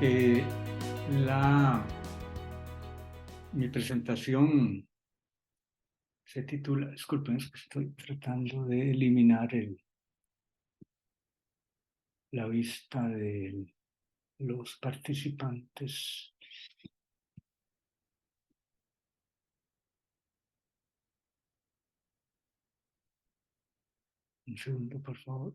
Eh, mi presentación se titula, disculpen, es que estoy tratando de eliminar la vista de los participantes. Un segundo, por favor.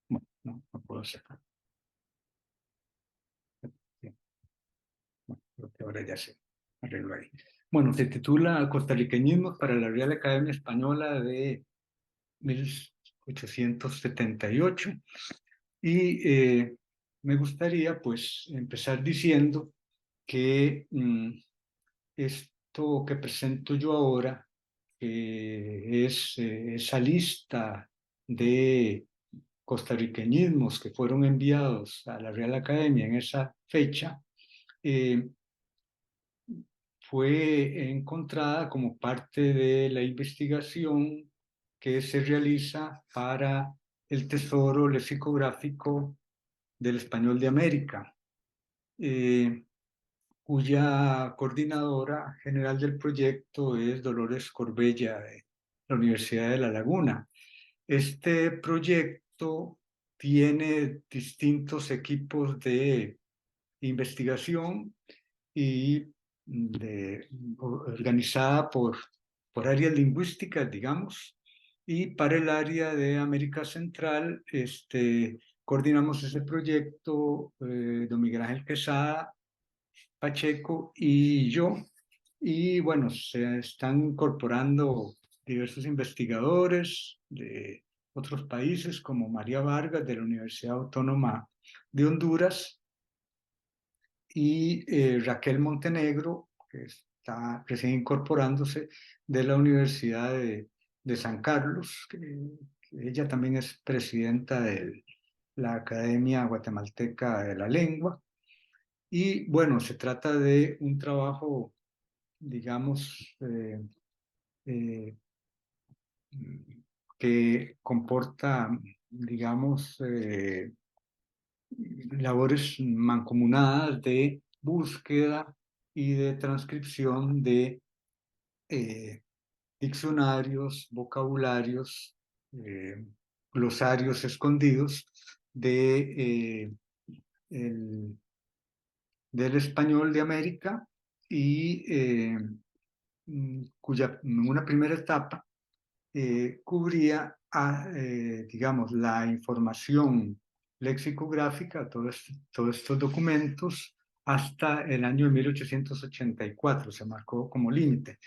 Bueno, no puedo sacar. Bien. Bueno, creo que ahora ya se arregló ahí. Bueno, se titula Costarriqueñismos para la Real Academia Española de 1878 y me gustaría pues empezar diciendo que esto que presento yo ahora, que es esa lista de costarriqueñismos que fueron enviados a la Real Academia en esa fecha, eh, fue encontrada como parte de la investigación que se realiza para el Tesoro Lexicográfico del Español de América, cuya coordinadora general del proyecto es Dolores Corbella de la Universidad de La Laguna. Este proyecto tiene distintos equipos de investigación y organizada por áreas lingüísticas, digamos, y para el área de América Central, coordinamos ese proyecto don Miguel Ángel Quesada, Pacheco y yo. Y bueno, se están incorporando diversos investigadores de otros países, como María Vargas de la Universidad Autónoma de Honduras y Raquel Montenegro, que está recién incorporándose de la Universidad de San Carlos, que ella también es presidenta de la Academia Guatemalteca de la Lengua. Y bueno, se trata de un trabajo, digamos, eh, que comporta, digamos, labores mancomunadas de búsqueda y de transcripción de eh, diccionarios, vocabularios, eh, glosarios escondidos el- del español de América y cuya en una primera etapa cubría, digamos, la información lexicográfica, todos estos documentos, hasta el año 1884, se marcó como límite.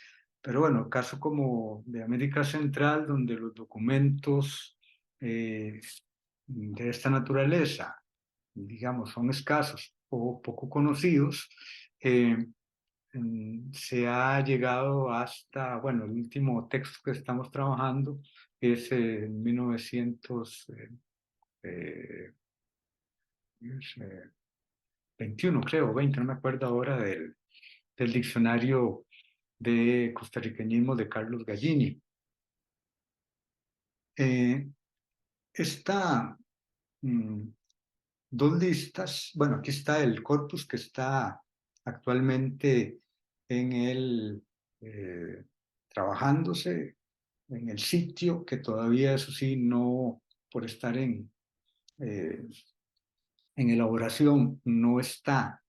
Pero bueno, caso como de América Central, donde los documentos de esta naturaleza, digamos, son escasos o poco conocidos, se ha llegado hasta, bueno, el último texto que estamos trabajando es en 1921, creo, 20, no me acuerdo ahora, del diccionario de costarriqueñismo de Carlos Gallini. Eh, esta, mm, dos listas, bueno, aquí está el corpus que está actualmente en el, trabajándose en el sitio, que todavía, eso sí, no, por estar eh, en elaboración, no está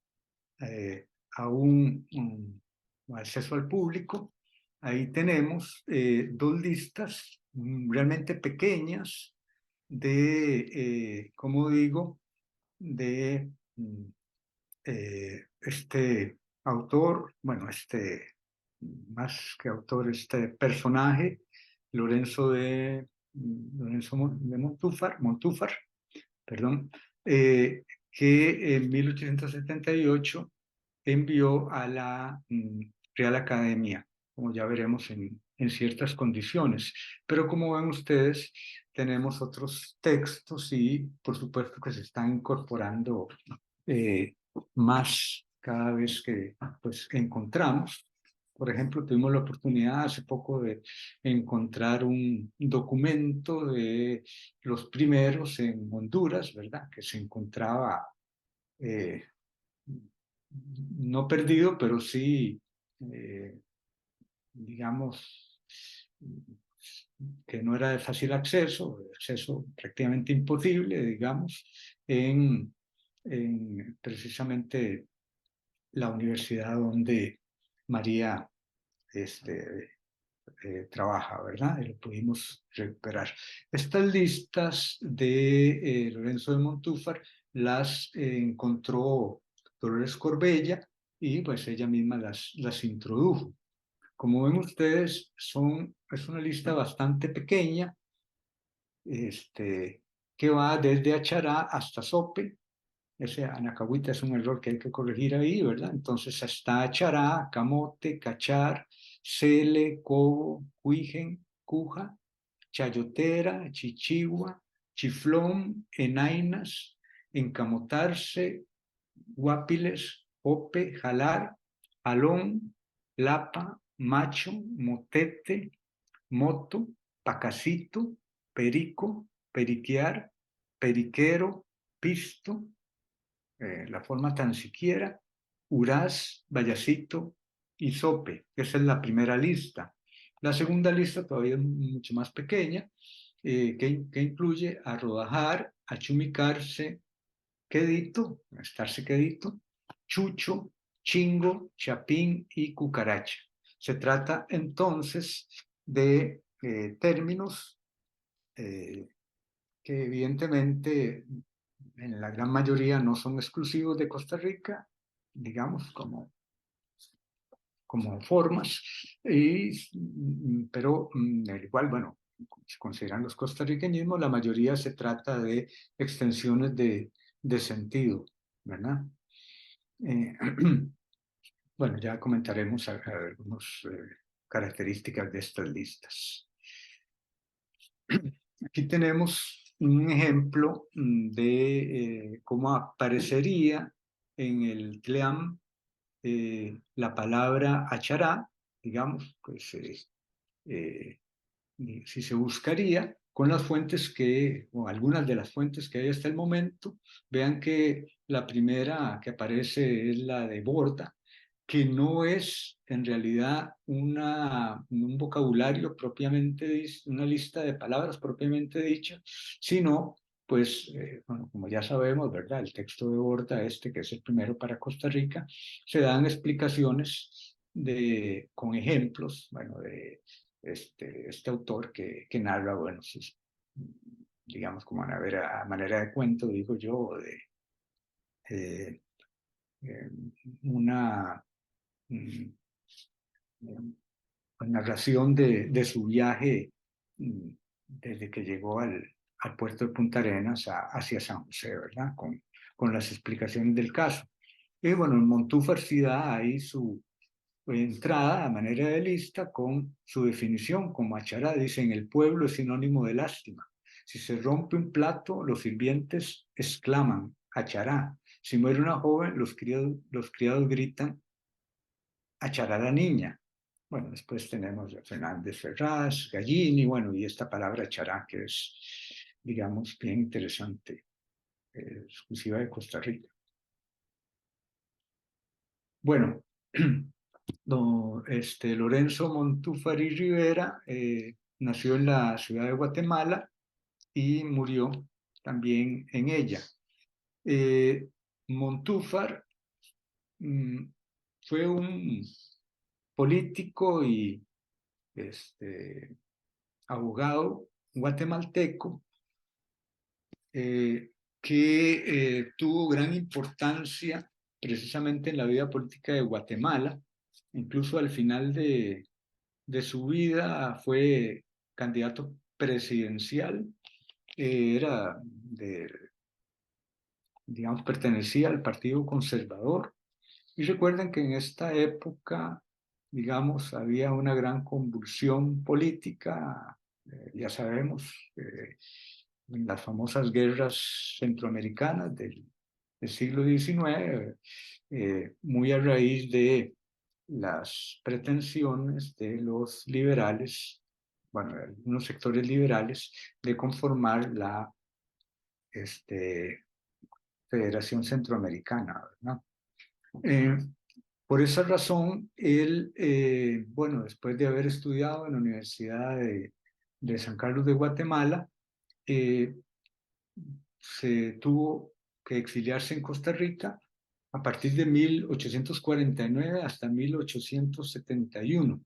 aún acceso al público. Ahí tenemos dos listas realmente pequeñas como digo, de este autor, bueno, más que autor, este personaje, Lorenzo de Montúfar, perdón, que en 1878 envió a la Real Academia, como ya veremos en ciertas condiciones. Pero como ven ustedes, tenemos otros textos y por supuesto que se están incorporando más cada vez que pues encontramos. Por ejemplo, tuvimos la oportunidad hace poco de encontrar un documento de los primeros en Honduras, ¿verdad? Que se encontraba eh, no perdido, pero sí, eh, digamos, que no era de fácil acceso prácticamente imposible, digamos, en precisamente la universidad donde María este, trabaja, ¿verdad? Y lo pudimos recuperar. Estas listas de Lorenzo de Montúfar las encontró Dolores Corbella y pues ella misma las introdujo. Como ven ustedes, es una lista bastante pequeña, este, que va desde Achará hasta Sope. Ese Anacahuita es un error que hay que corregir ahí, ¿verdad? Entonces está Chará, Camote, Cachar, Cele, Cobo, Cuigen, Cuja, Chayotera, Chichigua, Chiflón, Enainas, Encamotarse, Guapiles, Ope, Jalar, Alón, Lapa, Macho, Motete, Moto, Pacacito, Perico, Periquear, Periquero, Pisto, la forma tan siquiera, Uraz, Vallecito y Sope. Esa es la primera lista. La segunda lista todavía es mucho más pequeña, que incluye a rodajar, a chumicarse, quedito, a estarse quedito, chucho, chingo, chapín y cucaracha. Se trata entonces de términos eh, que evidentemente en la gran mayoría no son exclusivos de Costa Rica, digamos, como formas, pero al igual, bueno, se consideran los costarriqueñismos, la mayoría se trata de extensiones de sentido, ¿verdad? Eh, bueno, ya comentaremos algunas características de estas listas. Aquí tenemos un ejemplo de cómo aparecería en el TLEAM la palabra achará, digamos, pues eh, si se buscaría con las fuentes o algunas de las fuentes que hay hasta el momento, vean que la primera que aparece es la de Borda, que no es en realidad un vocabulario propiamente, una lista de palabras propiamente dicha, sino, pues, bueno, como ya sabemos, ¿verdad? El texto de Borda, que es el primero para Costa Rica, se dan explicaciones con ejemplos, bueno, de este autor que narra, bueno, digamos, como a manera de cuento, digo yo, eh, eh, una mm, narración de su viaje mm, desde que llegó al puerto de Punta Arenas hacia San José, ¿verdad? Con las explicaciones del caso. Y bueno, Montúfar sí da ahí su entrada a manera de lista con su definición, como Achará dice, en el pueblo es sinónimo de lástima. Si se rompe un plato, los sirvientes exclaman, Achará. Si muere una joven, los criados gritan, Achará la niña. Bueno, después tenemos a Fernández Ferraz, Gallini, bueno, y esta palabra chará que es, digamos, bien interesante, exclusiva de Costa Rica. Bueno, Lorenzo Montúfar y Rivera nació en la ciudad de Guatemala y murió también en ella. Eh, Montúfar mm, fue un político y este, abogado guatemalteco eh, que tuvo gran importancia precisamente en la vida política de Guatemala. Incluso al final de su vida fue candidato presidencial, digamos, pertenecía al Partido Conservador. Y recuerden que en esta época, digamos, había una gran convulsión política, ya sabemos, en las famosas guerras centroamericanas del siglo XIX, muy a raíz de las pretensiones de los liberales, bueno, algunos sectores liberales, de conformar la Federación Centroamericana, ¿verdad? Eh, por esa razón, él, bueno, después de haber estudiado en la Universidad de San Carlos de Guatemala, eh, se tuvo que exiliarse en Costa Rica a partir de 1849 hasta 1871.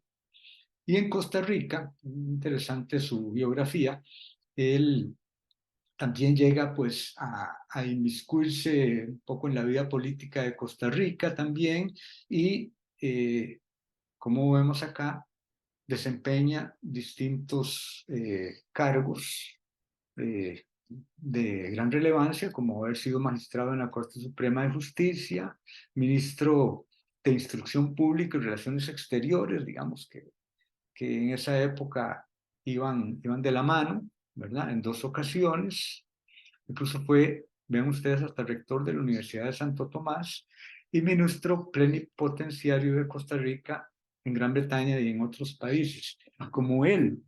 Y en Costa Rica, interesante su biografía, él también llega pues a inmiscuirse un poco en la vida política de Costa Rica también y como vemos acá, desempeña distintos cargos eh, de gran relevancia, como haber sido magistrado en la Corte Suprema de Justicia, ministro de Instrucción Pública y Relaciones Exteriores, digamos que en esa época iban de la mano, ¿verdad? En dos ocasiones. Incluso fue, vean ustedes, hasta rector de la Universidad de Santo Tomás y ministro plenipotenciario de Costa Rica en Gran Bretaña y en otros países. Como él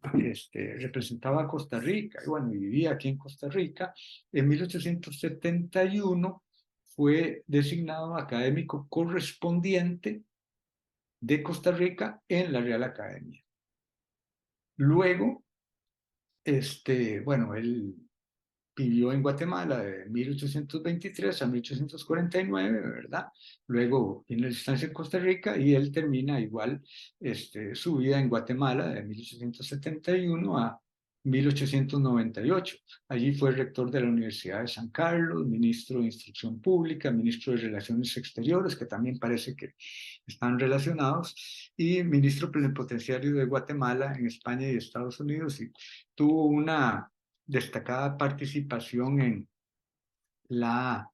representaba a Costa Rica y bueno, vivía aquí en Costa Rica, en 1871 fue designado académico correspondiente de Costa Rica en la Real Academia. Luego, bueno, él vivió en Guatemala de 1823 a 1849, ¿verdad? Luego viene la estancia en Costa Rica y él termina igual su vida en Guatemala de 1871 a 1898. Allí fue rector de la Universidad de San Carlos, ministro de Instrucción Pública, ministro de Relaciones Exteriores, que también parece que están relacionados, y ministro plenipotenciario de Guatemala en España y Estados Unidos, y tuvo una destacada participación en la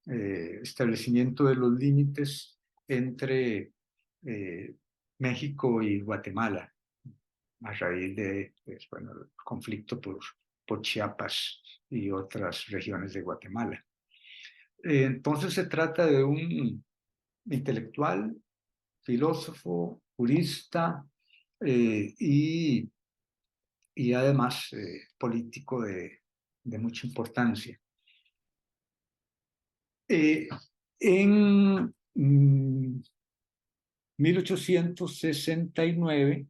establecimiento de los límites entre México y Guatemala a raíz de pues, bueno, el conflicto por Chiapas y otras regiones de Guatemala. Entonces se trata de un intelectual, filósofo, jurista y además político de mucha importancia. En 1869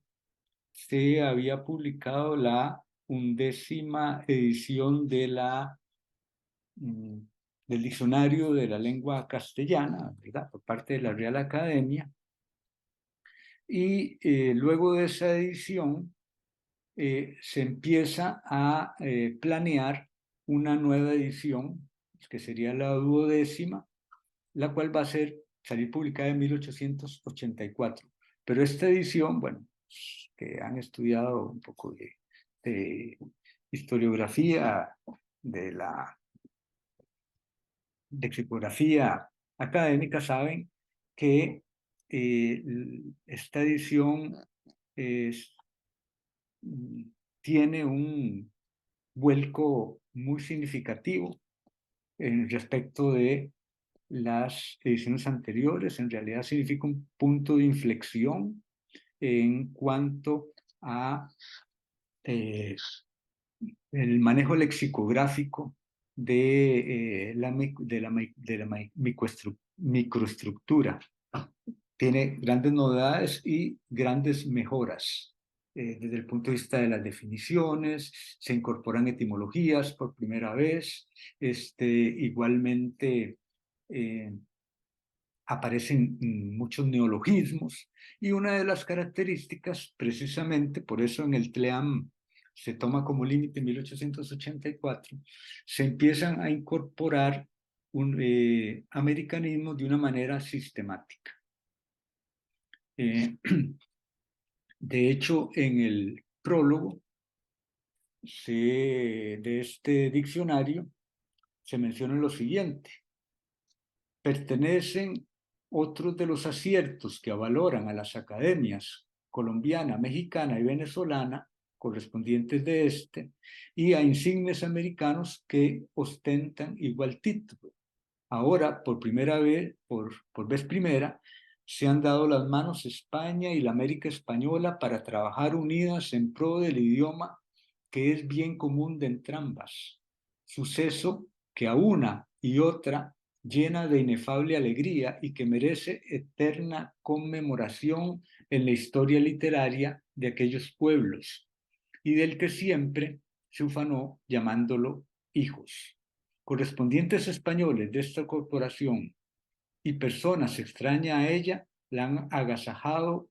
se había publicado la 11ª edición del diccionario de la lengua castellana, ¿verdad? Por parte de la Real Academia. Y luego de esa edición se empieza a planear una nueva edición, que sería la 12ª, la cual va a salir publicada en 1884. Pero esta edición, bueno, que han estudiado un poco de historiografía, de la lexicografía académica, saben que esta edición tiene un vuelco muy significativo en respecto de las ediciones anteriores. En realidad significa un punto de inflexión en cuanto a el manejo lexicográfico de la microestructura. Tiene grandes novedades y grandes mejoras. Desde el punto de vista de las definiciones, se incorporan etimologías por primera vez, igualmente aparecen muchos neologismos y una de las características, precisamente por eso en el TLEAM se toma como límite en 1884, se empiezan a incorporar americanismos de una manera sistemática. De hecho, en el prólogo de este diccionario se menciona lo siguiente: pertenecen otros de los aciertos que avaloran a las academias colombiana, mexicana y venezolana correspondientes de y a insignes americanos que ostentan igual título. Ahora, por vez primera, se han dado las manos España y la América Española para trabajar unidas en pro del idioma que es bien común de entrambas, suceso que a una y otra llena de inefable alegría y que merece eterna conmemoración en la historia literaria de aquellos pueblos, y del que siempre se ufanó llamándolo hijos. Correspondientes españoles de esta corporación y personas extrañas a ella la han agasajado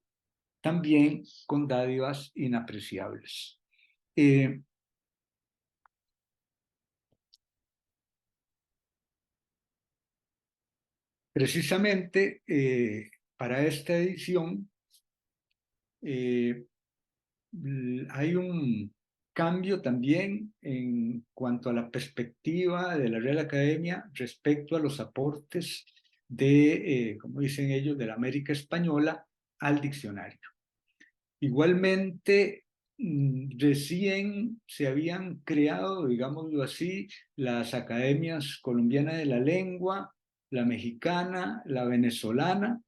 también con dádivas inapreciables. Precisamente para esta edición eh, hay un cambio también en cuanto a la perspectiva de la Real Academia respecto a los aportes de, como dicen ellos, de la América Española al diccionario. Igualmente, recién se habían creado, digámoslo así, las academias colombiana de la lengua, la mexicana, la venezolana,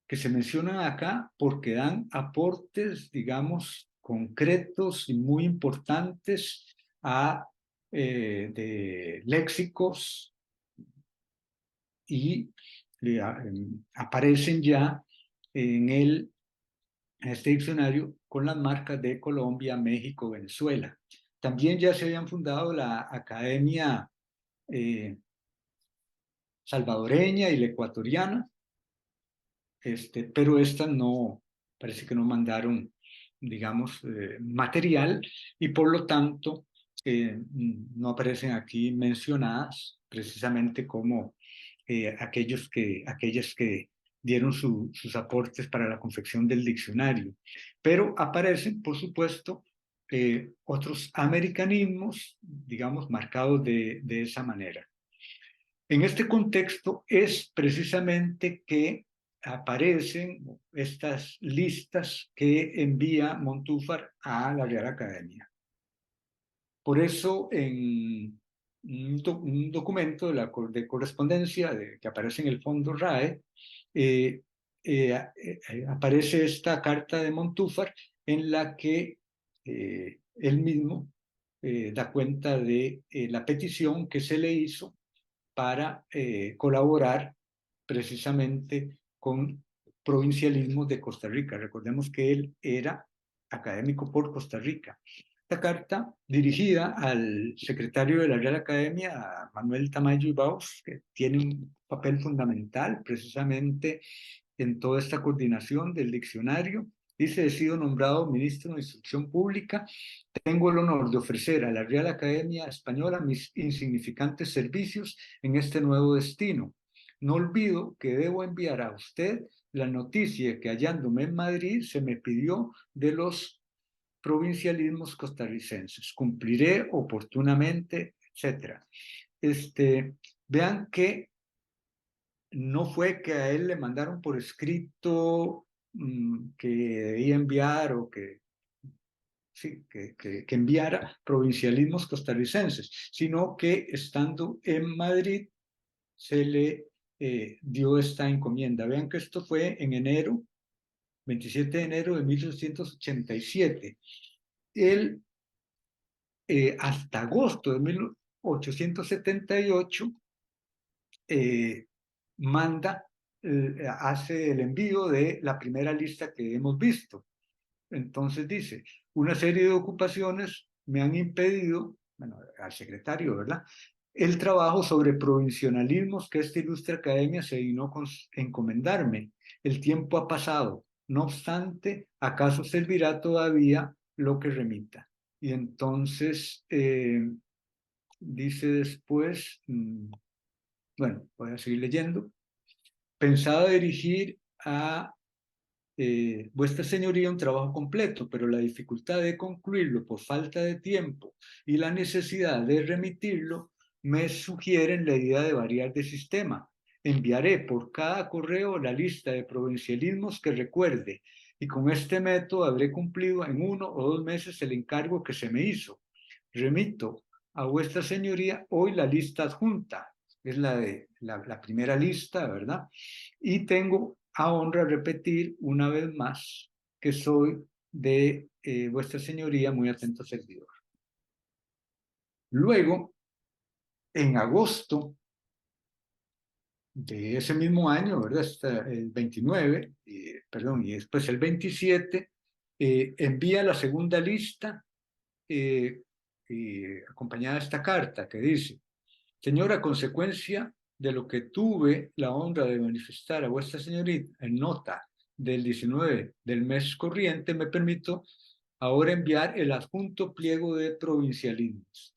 que se mencionan acá porque dan aportes, digamos, concretos y muy importantes a, de léxicos y aparecen ya en en este diccionario con las marcas de Colombia, México, Venezuela. También ya se habían fundado la Academia eh, salvadoreña y la ecuatoriana, pero estas no, parece que no mandaron, digamos, material y por lo tanto no aparecen aquí mencionadas precisamente como aquellas que dieron sus aportes para la confección del diccionario. Pero aparecen, por supuesto, otros americanismos, digamos, marcados de esa manera. En este contexto es precisamente que aparecen estas listas que envía Montúfar a la Real Academia. Por eso, en un documento de correspondencia que aparece en el fondo RAE, eh, aparece esta carta de Montúfar en la que él mismo da cuenta de la petición que se le hizo para colaborar precisamente con provincialismos de Costa Rica. Recordemos que él era académico por Costa Rica. Esta carta, dirigida al secretario de la Real Academia, a Manuel Tamayo Ibaos, que tiene un papel fundamental precisamente en toda esta coordinación del diccionario, dice: he sido nombrado ministro de Instrucción Pública. Tengo el honor de ofrecer a la Real Academia Española mis insignificantes servicios en este nuevo destino. No olvido que debo enviar a usted la noticia que hallándome en Madrid se me pidió de los provincialismos costarricenses. Cumpliré oportunamente, etcétera. Vean que no fue que a él le mandaron por escrito que debía enviar o que sí, que enviara provincialismos costarricenses, sino que estando en Madrid se le dio esta encomienda. Vean que esto fue en enero, 27 de enero de 1887. Él, hasta agosto de 1878, eh, manda, hace el envío de la primera lista que hemos visto. Entonces dice: una serie de ocupaciones me han impedido, bueno, al secretario, ¿verdad?, el trabajo sobre provincialismos que esta ilustre academia se dignó encomendarme. El tiempo ha pasado, no obstante, acaso servirá todavía lo que remita. Y entonces dice después, bueno, voy a seguir leyendo. Pensaba dirigir a vuestra señoría un trabajo completo, pero la dificultad de concluirlo por falta de tiempo y la necesidad de remitirlo me sugieren la idea de variar de sistema. Enviaré por cada correo la lista de provincialismos que recuerde, y con este método habré cumplido en 1 o 2 meses el encargo que se me hizo. Remito a vuestra señoría hoy la lista adjunta, es la de la primera lista, ¿verdad? Y tengo honra repetir una vez más que soy de vuestra señoría muy atento servidor. Luego, en agosto de ese mismo año, ¿verdad? Hasta el 29, perdón, y después el 27, envía la segunda lista acompañada de esta carta que dice: Señora, a consecuencia de lo que tuve la honra de manifestar a vuestra señorita en nota del 19 del mes corriente, me permito ahora enviar el adjunto pliego de provincialismos.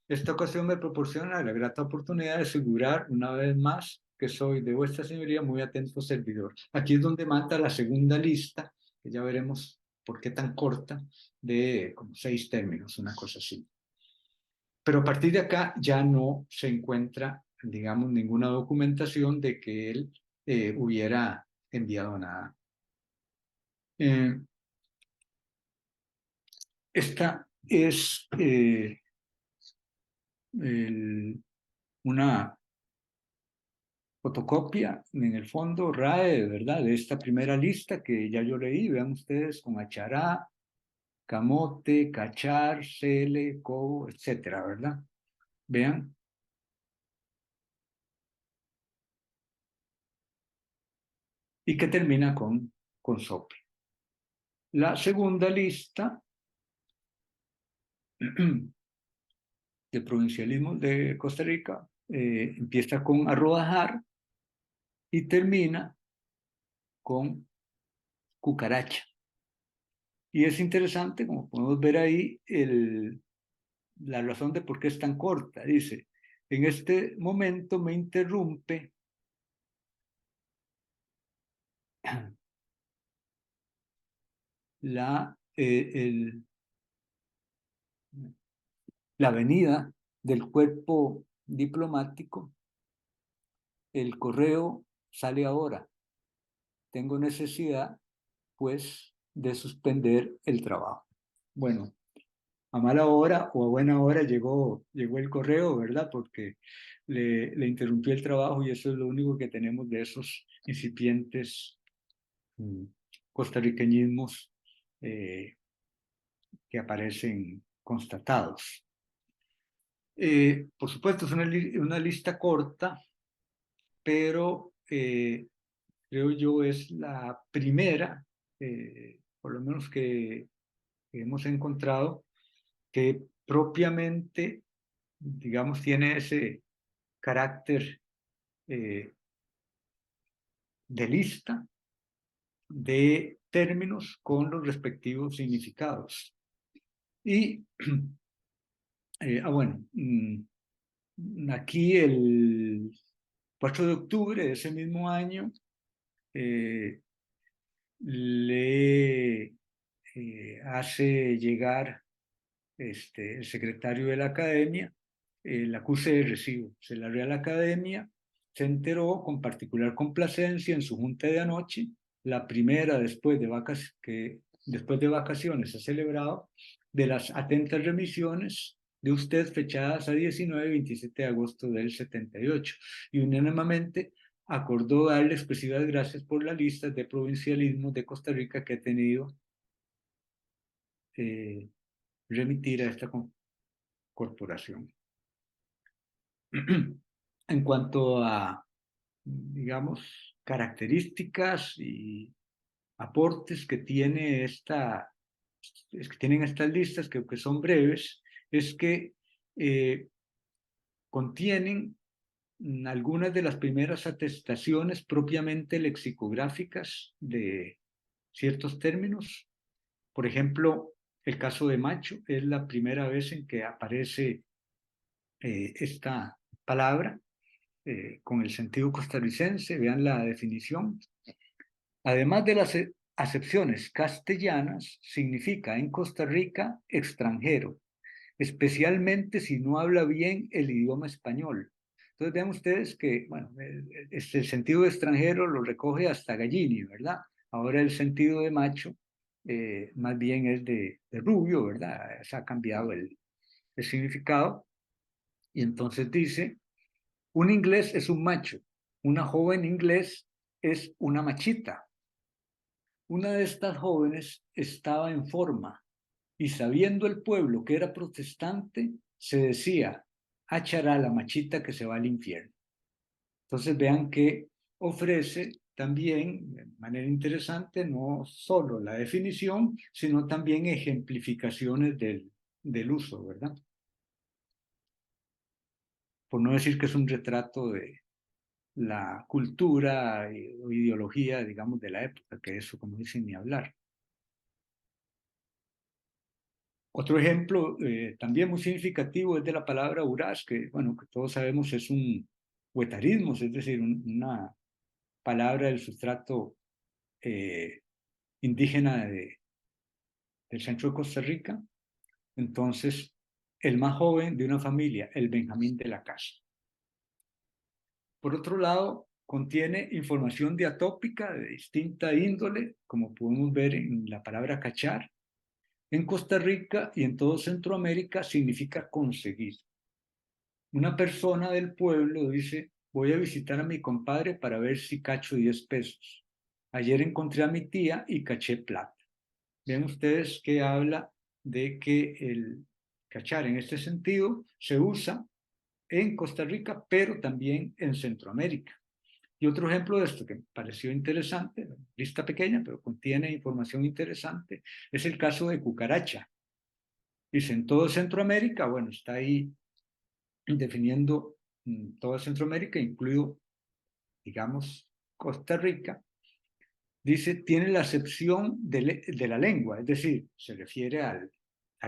Esta ocasión me proporciona la grata oportunidad de asegurar una vez más que soy de vuestra señoría muy atento servidor. Aquí es donde manda la segunda lista, que ya veremos por qué tan corta, de como 6 términos, una cosa así. Pero a partir de acá ya no se encuentra, digamos, ninguna documentación de que él hubiera enviado nada. Eh, esta es una fotocopia en el fondo RAE, ¿verdad? De esta primera lista que ya yo leí, vean ustedes, con Achará, Camote, Cachar, Cele, Cobo, etcétera, ¿verdad? Vean. Y que termina con Sope. La segunda lista de provincialismo de Costa Rica empieza con Arrodajar y termina con Cucaracha. Y es interesante, como podemos ver ahí, la razón de por qué es tan corta. Dice: en este momento me interrumpe la, la venida del cuerpo diplomático. El correo sale ahora. Tengo necesidad, pues, de suspender el trabajo. Bueno, a mala hora o a buena hora llegó el correo, ¿verdad? Porque le interrumpió el trabajo, y eso es lo único que tenemos de esos incipientes costarriqueñismos que aparecen constatados. Por supuesto, es una lista corta, pero creo yo es la primera, por lo menos que hemos encontrado, que propiamente, digamos, tiene ese carácter de lista de términos con los respectivos significados. Y, bueno, aquí el 4 de octubre de ese mismo año le hace llegar el secretario de la academia el acuse de recibo. La Real Academia se enteró con particular complacencia en su junta de anoche, la primera después de vacaciones ha celebrado, de las atentas remisiones de usted fechadas a 19 y 27 de agosto del 78, y unánimemente acordó darle expresivas gracias por la lista de provincialismos de Costa Rica que ha tenido remitir a esta corporación. En cuanto a, digamos, características y aportes que tienen estas listas, que son breves, es que contienen algunas de las primeras atestaciones propiamente lexicográficas de ciertos términos. Por ejemplo, el caso de macho es la primera vez en que aparece esta palabra con el sentido costarricense. Vean la definición. Además de las acepciones castellanas, significa en Costa Rica extranjero, especialmente si no habla bien el idioma español. Entonces vean ustedes que, bueno, el sentido de extranjero lo recoge hasta Gallini, ¿verdad? Ahora el sentido de macho más bien es de rubio, ¿verdad? Se ha cambiado el significado. Y entonces dice: un inglés es un macho, una joven inglés es una machita. Una de estas jóvenes estaba en forma y sabiendo el pueblo que era protestante, se decía, achará la machita que se va al infierno. Entonces vean que ofrece también, de manera interesante, no solo la definición, sino también ejemplificaciones del uso, ¿verdad? Por no decir que es un retrato de la cultura o ideología, digamos, de la época, que eso, como dicen, ni hablar. Otro ejemplo también muy significativo es de la palabra uraz, que, bueno, que todos sabemos es un huetarismo, es decir, una palabra del sustrato eh, indígena del centro de Costa Rica. Entonces, el más joven de una familia, el Benjamín de la casa. Por otro lado, contiene información diatópica de distinta índole, como podemos ver en la palabra cachar. En Costa Rica y en todo Centroamérica significa conseguir. Una persona del pueblo dice, voy a visitar a mi compadre para ver si cacho 10 pesos. Ayer encontré a mi tía y caché plata. Ven ustedes que habla de que el cachar en este sentido se usa en Costa Rica, pero también en Centroamérica. Y otro ejemplo de esto que me pareció interesante, lista pequeña, pero contiene información interesante, es el caso de cucaracha. Dice, en todo Centroamérica, bueno, está ahí definiendo toda Centroamérica, incluido, digamos, Costa Rica. Dice, tiene la acepción de la lengua, es decir, se refiere al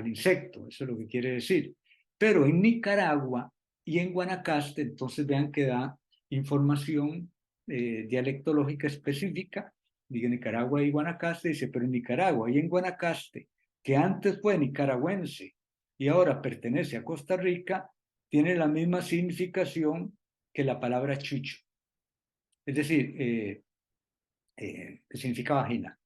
insecto, eso es lo que quiere decir. Pero en Nicaragua y en Guanacaste, entonces vean que da información dialectológica específica, dice Nicaragua y Guanacaste, dice, pero en Nicaragua y en Guanacaste, que antes fue nicaragüense y ahora pertenece a Costa Rica, tiene la misma significación que la palabra chucho. Es decir, que significa vagina.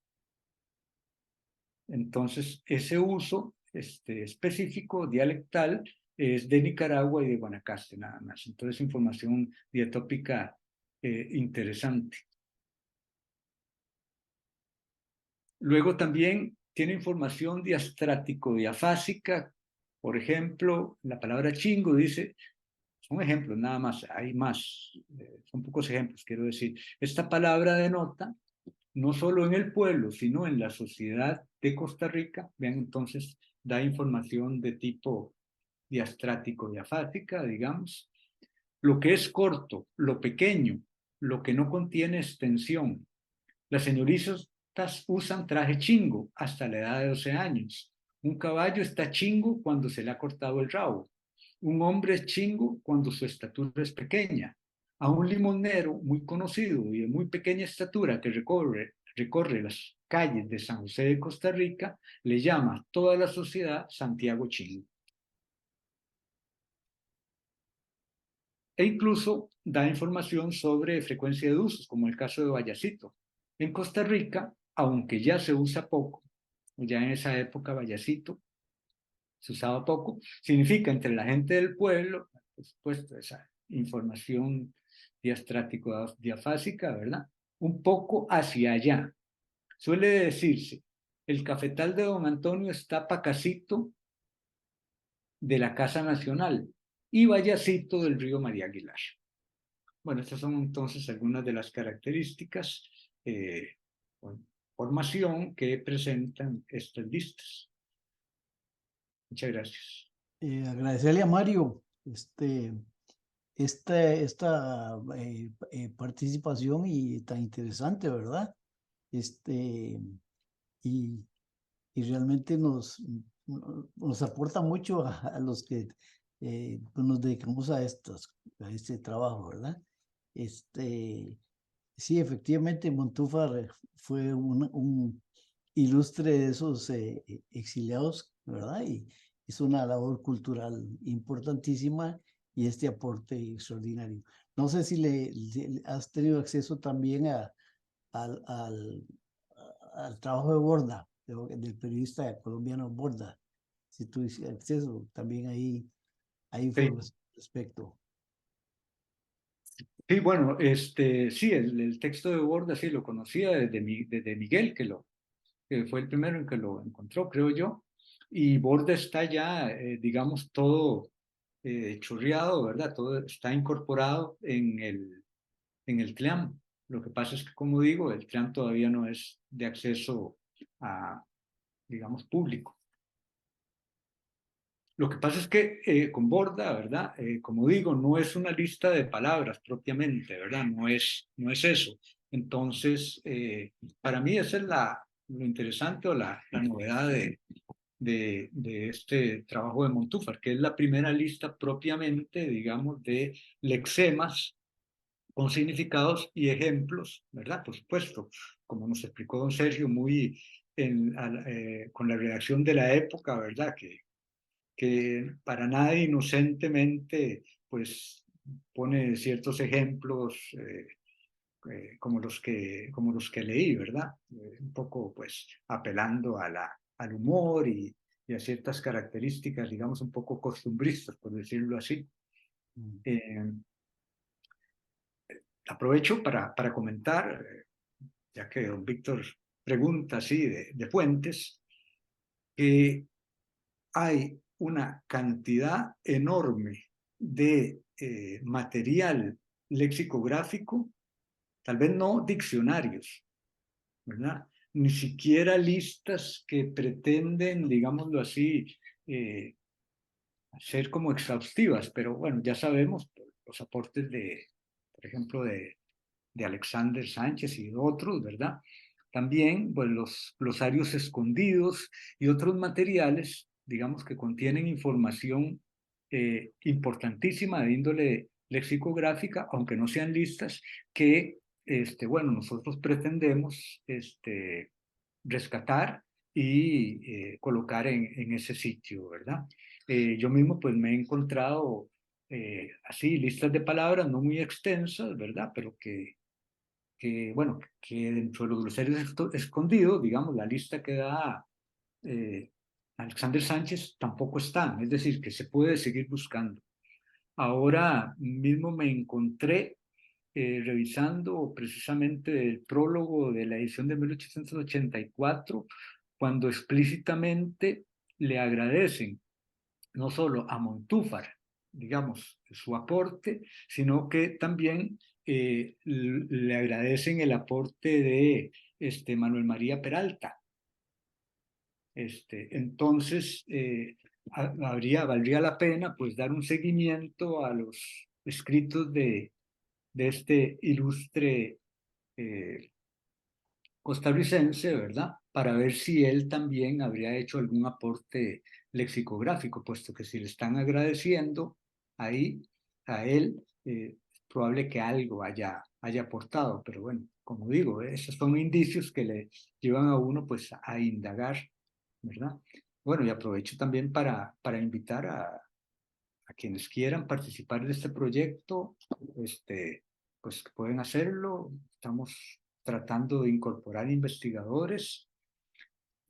Entonces, ese uso específico, dialectal, es de Nicaragua y de Guanacaste, nada más. Entonces, información diatópica interesante. Luego también tiene información diastrático-diafásica. Por ejemplo, la palabra chingo dice, son ejemplos nada más, hay más, son pocos ejemplos, quiero decir. Esta palabra denota no solo en el pueblo, sino en la sociedad de Costa Rica. Vean, entonces, da información de tipo diastrático, diafática, digamos. Lo que es corto, lo pequeño, lo que no contiene extensión. Las señoritas usan traje chingo hasta la edad de 12 años. Un caballo está chingo cuando se le ha cortado el rabo. Un hombre es chingo cuando su estatura es pequeña. A un limonero muy conocido y de muy pequeña estatura que recorre las calles de San José de Costa Rica, le llama toda la sociedad Santiago Chingo. E incluso da información sobre frecuencia de usos, como el caso de Vallecito. En Costa Rica, aunque ya se usa poco, ya en esa época Vallecito se usaba poco, significa entre la gente del pueblo, por supuesto, esa información diastrático-diafásica, ¿verdad? Un poco hacia allá. Suele decirse, el cafetal de don Antonio está pacacito de la Casa Nacional y Vallecito del río María Aguilar. Bueno, estas son entonces algunas de las características o formación que presentan estas listas. Muchas gracias. Agradecerle a Mario esta participación y tan interesante, ¿verdad? Este, y, y realmente nos aporta mucho a los que pues nos dedicamos a este trabajo, ¿verdad? Este, sí, efectivamente, Montúfar fue un ilustre de esos exiliados, ¿verdad? Y hizo una labor cultural importantísima y este aporte extraordinario. No sé si has tenido acceso también al, al, al trabajo de Borda, del periodista colombiano Borda. Si tuviste acceso, también ahí hay Sí, información al respecto. Sí, bueno, sí, el texto de Borda sí lo conocía desde Miguel, que fue el primero en que lo encontró, creo yo. Y Borda está ya, digamos, todo chorreado, ¿verdad? Todo está incorporado en el TLEAM. Lo que pasa es que, como digo, el TLEAM todavía no es de acceso a, digamos, público. Lo que pasa es que con Borda, ¿verdad? Como digo, no es una lista de palabras propiamente, ¿verdad? No es eso. Entonces, para mí esa es lo interesante o la novedad de este trabajo de Montúfar, que es la primera lista propiamente, digamos, de lexemas con significados y ejemplos, ¿verdad? Por supuesto, como nos explicó don Sergio, muy con la redacción de la época, ¿verdad? Que para nada inocentemente, pues pone ciertos ejemplos como los que leí, ¿verdad? Un poco, pues, apelando al humor y a ciertas características, digamos, un poco costumbristas, por decirlo así. Mm. Eh, Aprovecho para comentar, ya que don Víctor pregunta así de fuentes, que hay una cantidad enorme de material lexicográfico, tal vez no diccionarios, ¿verdad? Ni siquiera listas que pretenden, digámoslo así, eh, ser como exhaustivas, pero bueno, ya sabemos los aportes por ejemplo, de Alexander Sánchez y de otros, ¿verdad? También, pues, los glosarios escondidos y otros materiales, digamos, que contienen información importantísima de índole lexicográfica, aunque no sean listas, que, bueno, nosotros pretendemos rescatar y colocar en ese sitio, ¿verdad? Yo mismo, pues, me he encontrado así listas de palabras no muy extensas, ¿verdad? Pero bueno, que dentro de los glosarios escondidos, digamos, la lista que da eh, Alexander Sánchez tampoco está, es decir, que se puede seguir buscando. Ahora mismo me encontré revisando precisamente el prólogo de la edición de 1884, cuando explícitamente le agradecen no solo a Montúfar, digamos, su aporte, sino que también le agradecen el aporte de Manuel María Peralta. Entonces, valdría la pena pues dar un seguimiento a los escritos de este ilustre eh, costarricense, ¿verdad? Para ver si él también habría hecho algún aporte lexicográfico, puesto que si le están agradeciendo ahí a él, es probable que algo haya aportado, pero bueno, como digo, esos son indicios que le llevan a uno pues a indagar, ¿verdad? Bueno, y aprovecho también para invitar a quienes quieran participar de este proyecto, pues que pueden hacerlo. Estamos tratando de incorporar investigadores,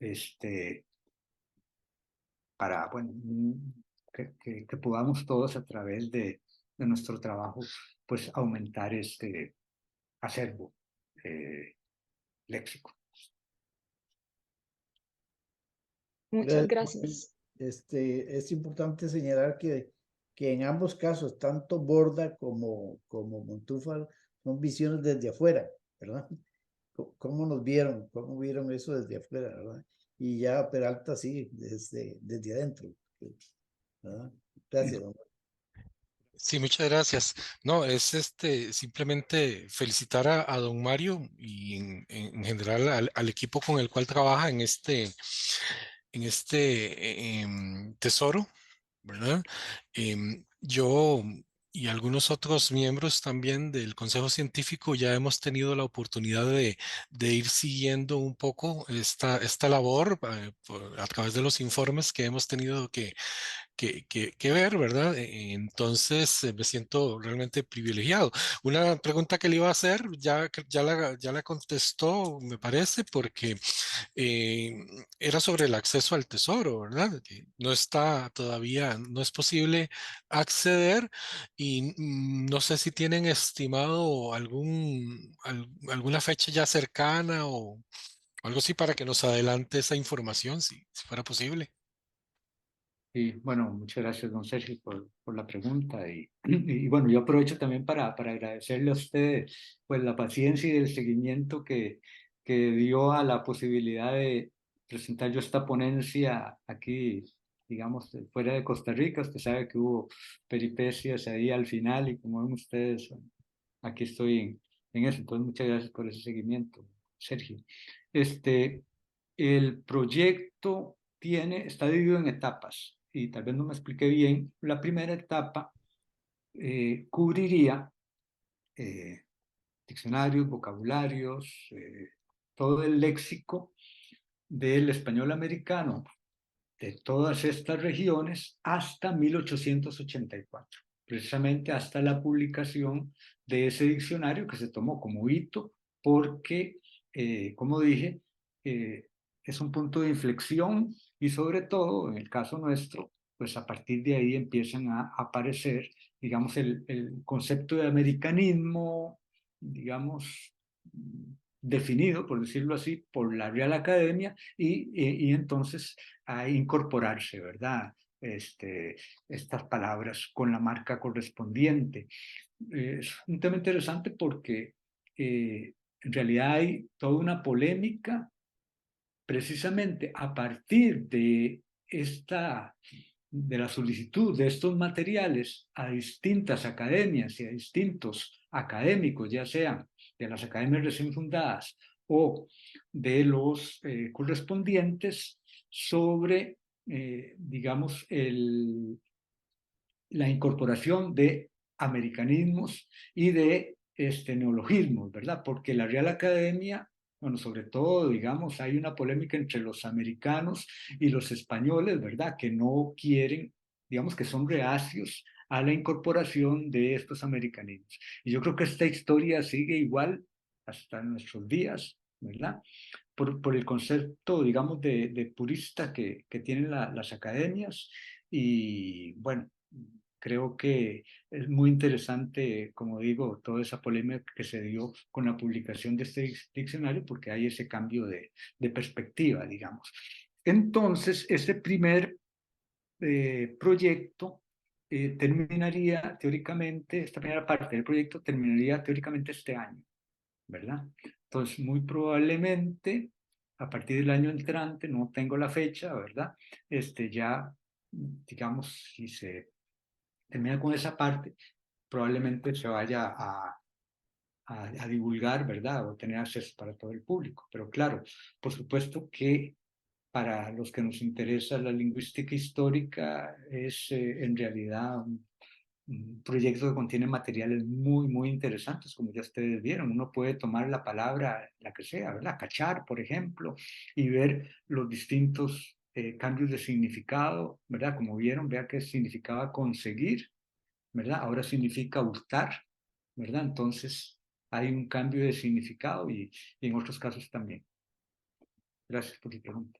este, para, bueno, que podamos todos a través de nuestro trabajo, pues aumentar este acervo eh, léxico. Muchas Gracias. gracias. Es importante señalar que en ambos casos, tanto Borda como Montúfar, son visiones desde afuera, ¿verdad? ¿Cómo nos vieron? ¿Cómo vieron eso desde afuera, verdad? Y ya Peralta sí, desde adentro, ¿verdad? Gracias, don. Sí, muchas gracias. No, es simplemente felicitar a don Mario y en general al equipo con el cual trabaja en este tesoro, ¿verdad? Yo y algunos otros miembros también del Consejo Científico ya hemos tenido la oportunidad de ir siguiendo un poco esta labor a través de los informes que hemos tenido que ver, ¿verdad? Entonces me siento realmente privilegiado. Una pregunta que le iba a hacer, ya la contestó, me parece, porque eh, era sobre el acceso al tesoro, ¿verdad? Que no está todavía, no es posible acceder y no sé si tienen estimado alguna fecha ya cercana o algo así para que nos adelante esa información, si fuera posible. Y bueno, muchas gracias, don Sergio, por la pregunta. Y bueno, yo aprovecho también para agradecerle a usted pues, la paciencia y el seguimiento que dio a la posibilidad de presentar yo esta ponencia aquí, digamos, fuera de Costa Rica. Usted sabe que hubo peripecias ahí al final y como ven ustedes, aquí estoy en eso. Entonces, muchas gracias por ese seguimiento, Sergio. Este, el proyecto está dividido en etapas y tal vez no me expliqué bien. La primera etapa cubriría eh, diccionarios, vocabularios, todo el léxico del español americano de todas estas regiones hasta 1884, precisamente hasta la publicación de ese diccionario que se tomó como hito porque, como dije, eh, es un punto de inflexión y sobre todo, en el caso nuestro, pues a partir de ahí empiezan a aparecer, digamos, el concepto de americanismo, digamos, definido, por decirlo así, por la Real Academia y entonces a incorporarse, ¿verdad? Estas palabras con la marca correspondiente. Es un tema interesante porque en realidad hay toda una polémica precisamente a partir de la solicitud de estos materiales a distintas academias y a distintos académicos, ya sean de las academias recién fundadas o de los correspondientes sobre, digamos, la incorporación de americanismos y de neologismos, ¿verdad? Porque la Real Academia, bueno, sobre todo, digamos, hay una polémica entre los americanos y los españoles, ¿verdad? Que no quieren, digamos, que son reacios a la incorporación de estos americanismos. Y yo creo que esta historia sigue igual hasta nuestros días, ¿verdad? Por el concepto, digamos, de purista que tienen las academias. Y bueno, creo que es muy interesante, como digo, toda esa polémica que se dio con la publicación de este diccionario, porque hay ese cambio de perspectiva, digamos. Entonces, este primer proyecto terminaría teóricamente, esta primera parte del proyecto terminaría teóricamente este año, ¿verdad? Entonces, muy probablemente a partir del año entrante, no tengo la fecha, ¿verdad? Ya, digamos, si se termina con esa parte, probablemente se vaya a divulgar, ¿verdad? O tener acceso para todo el público. Pero claro, por supuesto que para los que nos interesa la lingüística histórica es en realidad un proyecto que contiene materiales muy, muy interesantes, como ya ustedes vieron. Uno puede tomar la palabra, la que sea, ¿verdad? Cachar, por ejemplo, y ver los distintos cambios de significado, ¿verdad? Como vieron, vea que significaba conseguir, ¿verdad? Ahora significa hurtar, ¿verdad? Entonces hay un cambio de significado y en otros casos también. Gracias por su pregunta.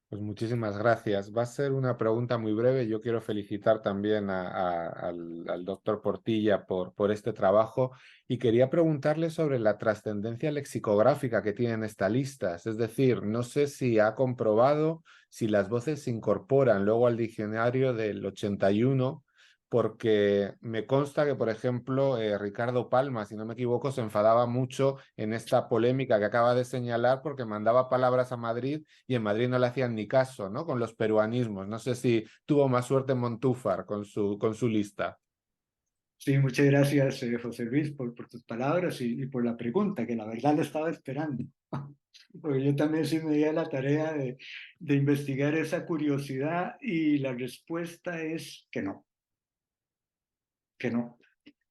Pues muchísimas gracias. Va a ser una pregunta muy breve. Yo quiero felicitar también al doctor Portilla por este trabajo y quería preguntarle sobre la trascendencia lexicográfica que tienen estas listas. Es decir, no sé si ha comprobado si las voces se incorporan luego al diccionario del 81, porque me consta que, por ejemplo, Ricardo Palma, si no me equivoco, se enfadaba mucho en esta polémica que acaba de señalar porque mandaba palabras a Madrid y en Madrid no le hacían ni caso, ¿no? Con los peruanismos. No sé si tuvo más suerte Montúfar con su lista. Sí, muchas gracias, José Luis, por tus palabras y por la pregunta, que la verdad la estaba esperando. Porque yo también sí me di a la tarea de investigar esa curiosidad y la respuesta es que no,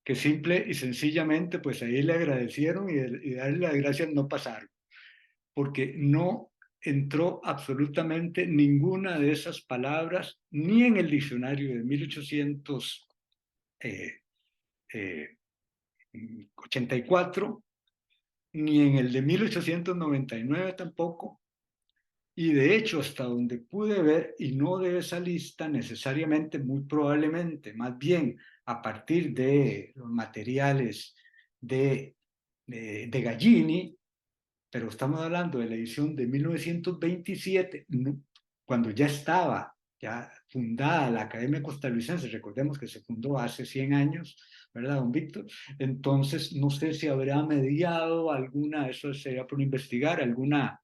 que simple y sencillamente pues ahí le agradecieron y darle las gracias no pasaron, porque no entró absolutamente ninguna de esas palabras, ni en el diccionario de 1884, ni en el de 1899 tampoco. Y de hecho, hasta donde pude ver, y no de esa lista necesariamente, muy probablemente, más bien a partir de los materiales de Gallini, pero estamos hablando de la edición de 1927, cuando ya estaba ya fundada la Academia Costarricense, recordemos que se fundó hace 100 años, ¿verdad, don Víctor? Entonces, no sé si habrá mediado alguna, eso sería por investigar, alguna,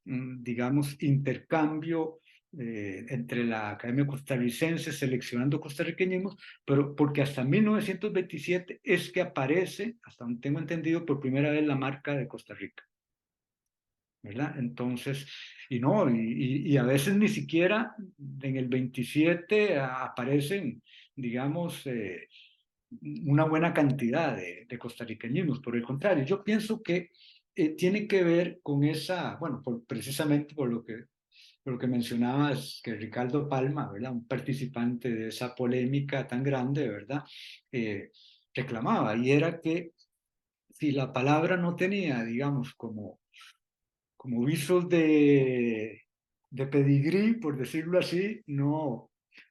digamos, intercambio entre la Academia Costarricense seleccionando costarriqueñismos, pero porque hasta 1927 es que aparece, hasta donde tengo entendido, por primera vez la marca de Costa Rica, ¿verdad? Entonces, y no, y a veces ni siquiera en el 27 aparecen, digamos, una buena cantidad de costarriqueñismos. Por el contrario, yo pienso que tiene que ver con esa, bueno, precisamente por lo que mencionabas, que Ricardo Palma, ¿verdad? Un participante de esa polémica tan grande, ¿verdad? Reclamaba, y era que si la palabra no tenía, digamos, como visos de pedigrí, por decirlo así, no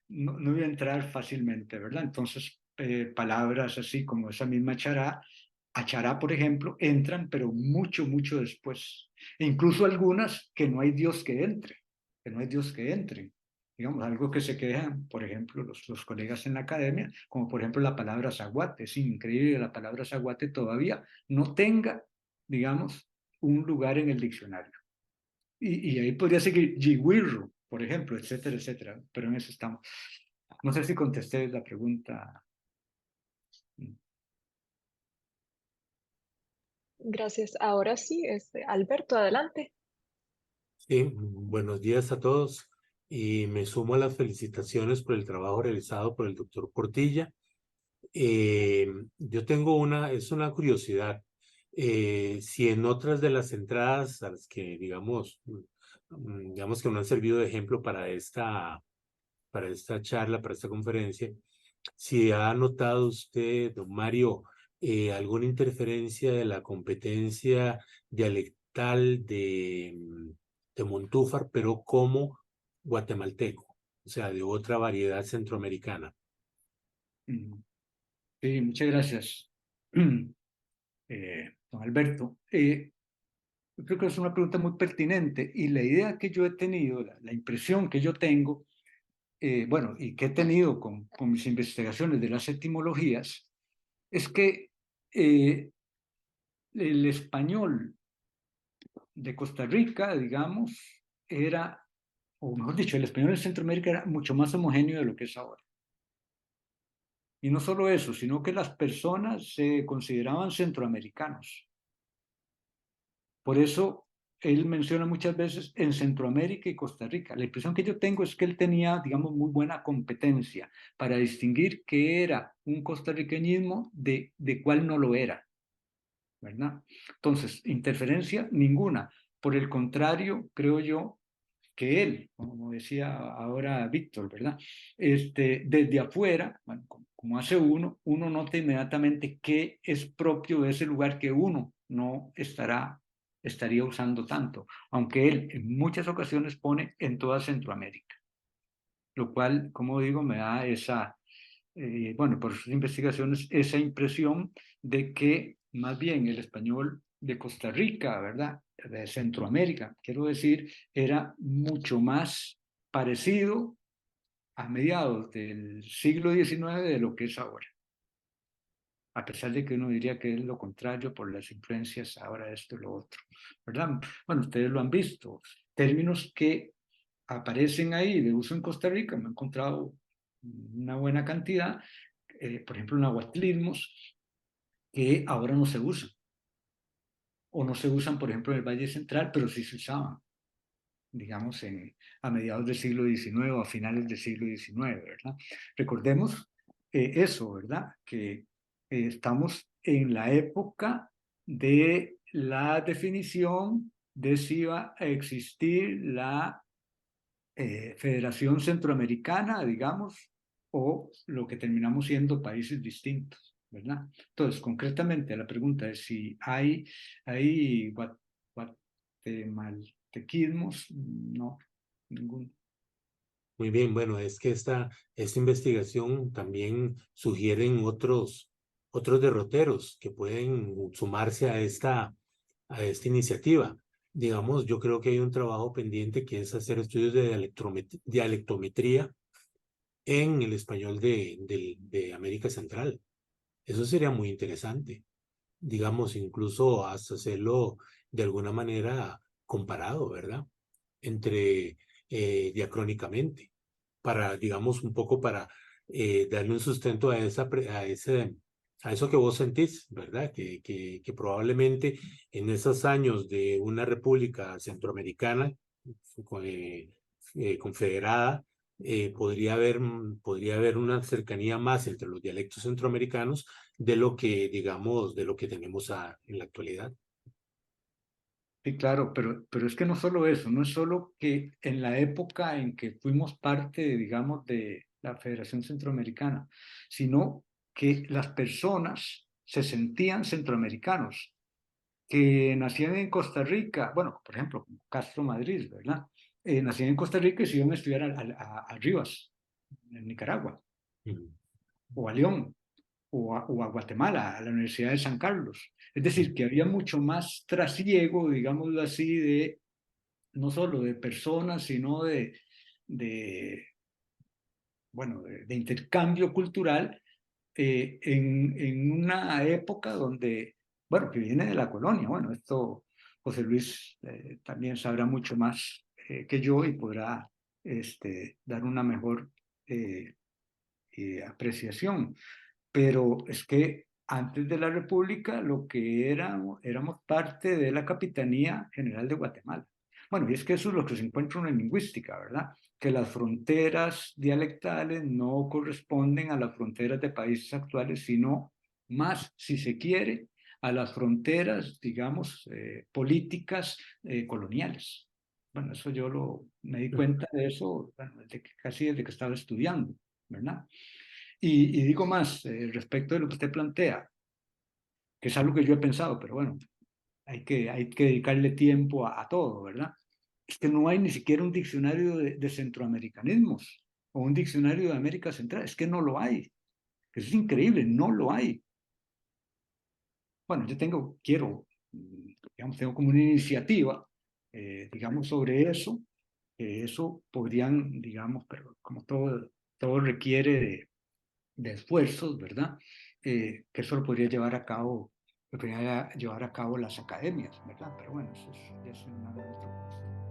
iba a entrar fácilmente, ¿verdad? Entonces, palabras así como esa misma chará, achará, por ejemplo, entran, pero mucho, mucho después. E incluso algunas que no hay Dios que entre, que no hay Dios que entre. Digamos, algo que se quejan, por ejemplo, los colegas en la academia, como por ejemplo la palabra zaguate. Es increíble que la palabra zaguate todavía no tenga, digamos, un lugar en el diccionario. Y ahí podría seguir Jigwirru, por ejemplo, etcétera, etcétera. Pero en eso estamos. No sé si contesté la pregunta. Gracias. Ahora sí, Alberto, adelante. Sí, buenos días a todos y me sumo a las felicitaciones por el trabajo realizado por el doctor Portilla. Yo tengo es una curiosidad. Si en otras de las entradas a las que, digamos que no han servido de ejemplo para esta charla, para esta conferencia, si ha notado usted, don Mario, alguna interferencia de la competencia dialectal de Montúfar, pero como guatemalteco, o sea, de otra variedad centroamericana. Sí, muchas gracias, don Alberto. Creo que es una pregunta muy pertinente y la idea que yo he tenido, la impresión que yo tengo, bueno, y que he tenido con mis investigaciones de las etimologías, es que el español de Costa Rica, digamos, era, o mejor dicho, el español de Centroamérica era mucho más homogéneo de lo que es ahora. Y no solo eso, sino que las personas se consideraban centroamericanos. Por eso él menciona muchas veces en Centroamérica y Costa Rica. La impresión que yo tengo es que él tenía, digamos, muy buena competencia para distinguir qué era un costarriqueñismo de cuál no lo era, ¿verdad? Entonces, interferencia ninguna. Por el contrario, creo yo que él, como decía ahora Víctor, ¿verdad? Desde afuera, bueno, como hace uno nota inmediatamente qué es propio de ese lugar que uno no estaría usando tanto, aunque él en muchas ocasiones pone en toda Centroamérica, lo cual, como digo, me da esa, bueno, por sus investigaciones, esa impresión de que más bien el español de Costa Rica, ¿verdad? De Centroamérica, quiero decir, era mucho más parecido a mediados del siglo XIX de lo que es ahora. A pesar de que uno diría que es lo contrario por las influencias ahora de esto y lo otro, ¿verdad? Bueno, ustedes lo han visto. Términos que aparecen ahí de uso en Costa Rica, me he encontrado una buena cantidad, por ejemplo, nahuatlismos, que ahora no se usan, o no se usan, por ejemplo, en el Valle Central, pero sí se usaban, digamos, a mediados del siglo XIX o a finales del siglo XIX, ¿verdad? Recordemos eso, ¿verdad? Que estamos en la época de la definición de si iba a existir la Federación Centroamericana, digamos, o lo que terminamos siendo países distintos, ¿verdad? Entonces, concretamente, la pregunta es si hay guatemaltequismos, no, ninguno. Muy bien, bueno, es que esta investigación también sugieren otros derroteros que pueden sumarse a esta iniciativa. Digamos, yo creo que hay un trabajo pendiente que es hacer estudios de dialectometría en el español de América Central. Eso sería muy interesante. Digamos, incluso hasta hacerlo de alguna manera comparado, ¿verdad? Entre diacrónicamente, para, digamos, un poco para darle un sustento a a eso que vos sentís, ¿verdad? Que probablemente en esos años de una república centroamericana confederada, podría haber una cercanía más entre los dialectos centroamericanos de lo que, digamos, de lo que tenemos en la actualidad. Sí, claro, pero es que no solo eso, no es solo que en la época en que fuimos parte, digamos, de la Federación Centroamericana, sino que las personas se sentían centroamericanos, que nacían en Costa Rica, bueno, por ejemplo, como Castro Madrid, ¿verdad? Nacían en Costa Rica y se iban a estudiar a Rivas, en Nicaragua, Mm. o a León, o a Guatemala, a la Universidad de San Carlos. Es decir, que había mucho más trasiego, digámoslo así, de no solo de personas, sino de bueno, de intercambio cultural en una época donde, bueno, que viene de la colonia. Bueno, esto José Luis también sabrá mucho más que yo y podrá dar una mejor eh, apreciación. Pero es que antes de la República lo que éramos parte de la Capitanía General de Guatemala. Bueno, y es que eso es lo que se encuentra en lingüística, ¿verdad? Que las fronteras dialectales no corresponden a las fronteras de países actuales, sino más, si se quiere, a las fronteras, digamos, políticas coloniales. Bueno, eso me di cuenta de eso, bueno, casi desde que estaba estudiando, ¿verdad? Y digo más, respecto de lo que usted plantea, que es algo que yo he pensado, pero bueno, hay que dedicarle tiempo a todo, ¿verdad? Es que no hay ni siquiera un diccionario de centroamericanismos o un diccionario de América Central, es que no lo hay. Eso es increíble, no lo hay. Bueno, digamos, tengo como una iniciativa, digamos, sobre eso, que eso podrían, digamos, pero como todo requiere de esfuerzos, ¿verdad? Que eso lo podría llevar a cabo, lo podría llevar a cabo las academias, ¿verdad? Pero bueno, eso ya es una otra cosa.